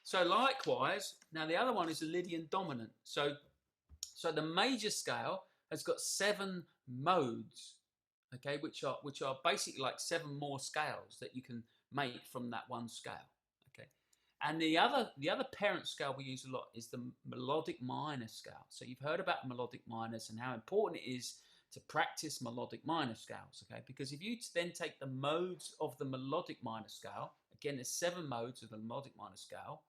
So likewise, now the other one is a Lydian dominant. So the major scale has got 7 modes, okay, which are basically like 7 more scales that you can make from that one scale, okay. And the other parent scale we use a lot is the melodic minor scale. So you've heard about melodic minors and how important it is to practice melodic minor scales, okay? Because if you then take the modes of the melodic minor scale, again, there's 7 modes of the melodic minor scale.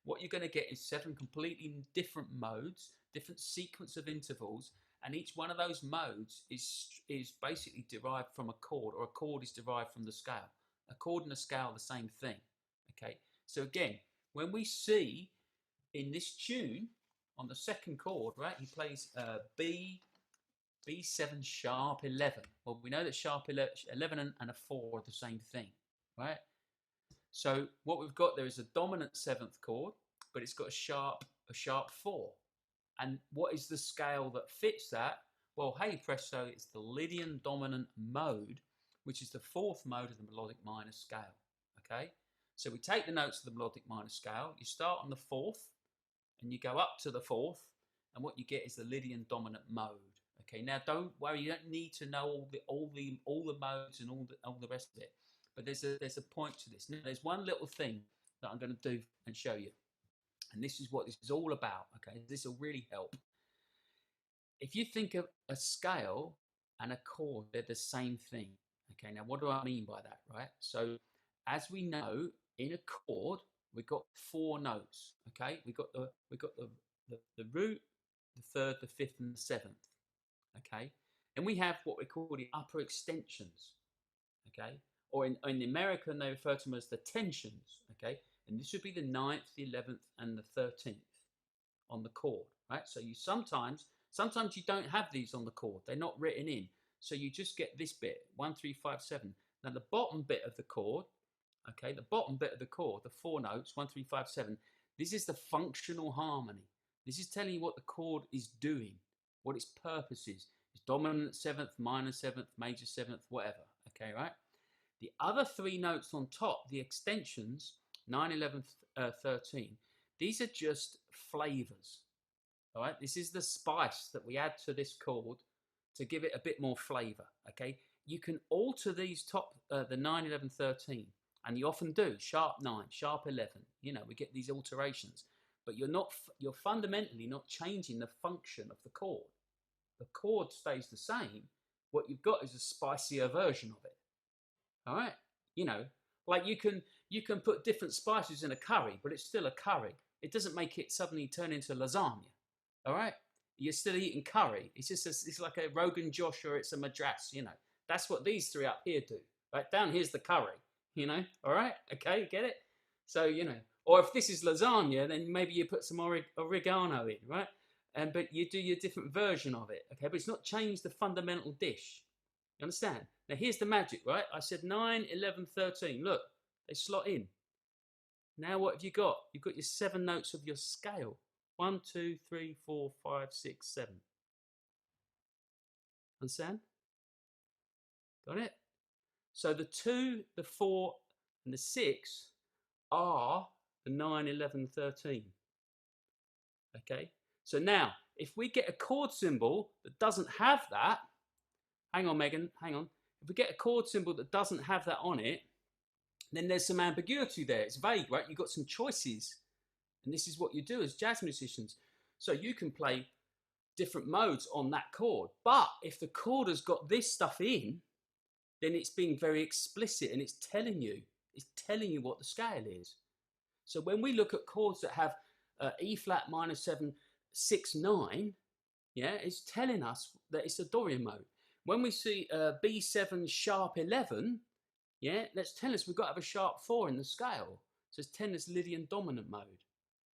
What you're going to get is 7 completely different modes, different sequence of intervals, and each one of those modes is basically derived from a chord, or a chord is derived from the scale. A chord and a scale are the same thing, okay? So again, when we see in this tune, on the second chord, right, he plays B7 sharp 11. Well, we know that sharp 11 and a 4 are the same thing, right? So what we've got there is a dominant 7th chord, but it's got a sharp 4. And what is the scale that fits that? Well, hey presto, it's the Lydian dominant mode, which is the 4th mode of the melodic minor scale, okay? So we take the notes of the melodic minor scale, you start on the 4th, and you go up to the 4th, and what you get is the Lydian dominant mode. Okay, now don't worry, you don't need to know all the modes and all the rest of it. But there's a point to this. Now, there's one little thing that I'm going to do and show you. And this is what this is all about, okay? This will really help. If you think of a scale and a chord, they're the same thing. Okay, now what do I mean by that, right? So as we know, in a chord, we've got 4 notes, okay? We've got the root, the 3rd, the 5th, and the 7th. Okay, and we have what we call the upper extensions, okay, or in American they refer to them as the tensions, okay, and this would be the 9th, the 11th, and the 13th on the chord, right? So you sometimes you don't have these on the chord; they're not written in, so you just get this bit 1, 3, 5, 7. Now the bottom bit of the chord, okay, the bottom bit of the chord, the 4 notes 1, 3, 5, 7. This is the functional harmony. This is telling you what the chord is doing, what its purpose is. It's dominant 7th, minor 7th, major 7th, whatever. Okay, right? The other 3 notes on top, the extensions, 9, 11, 13, these are just flavors. All right? This is the spice that we add to this chord to give it a bit more flavor. Okay? You can alter these top, the 9, 11, 13, and you often do. Sharp 9, sharp 11. You know, we get these alterations. But you're fundamentally not changing the function of the chord. The chord stays the same. What you've got is a spicier version of it. All right, you know, like you can put different spices in a curry, but it's still a curry. It doesn't make it suddenly turn into lasagna. All right, you're still eating curry. It's just it's like a Rogan Josh or it's a Madras. You know, that's what these 3 up here do. Right down here's the curry. You know, all right, okay, get it? So you know. Or if this is lasagna, then maybe you put some oregano in, right? But you do your different version of it, okay? But it's not changed the fundamental dish. You understand? Now, here's the magic, right? I said 9, 11, 13. Look, they slot in. Now, what have you got? You've got your 7 notes of your scale. 1, 2, 3, 4, 5, 6, 7. Understand? Got it? So the 2, the 4, and the 6 are the 9, 11, 13. Okay? So now, if we get a chord symbol that doesn't have that, hang on, Megan, hang on. If we get a chord symbol that doesn't have that on it, then there's some ambiguity there. It's vague, right? You've got some choices. And this is what you do as jazz musicians. So you can play different modes on that chord. But if the chord has got this stuff in, then it's being very explicit and it's telling you what the scale is. So when we look at chords that have E flat minor 7, 6, 9, yeah, it's telling us that it's a Dorian mode. When we see B7 sharp 11, yeah, let's tell us we've got to have a sharp 4 in the scale. So it's telling us Lydian dominant mode.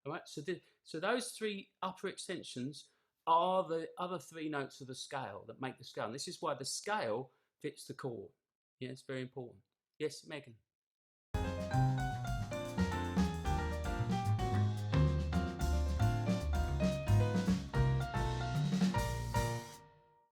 All right, so those 3 upper extensions are the other 3 notes of the scale that make the scale. And this is why the scale fits the chord. Yeah, it's very important. Yes, Megan.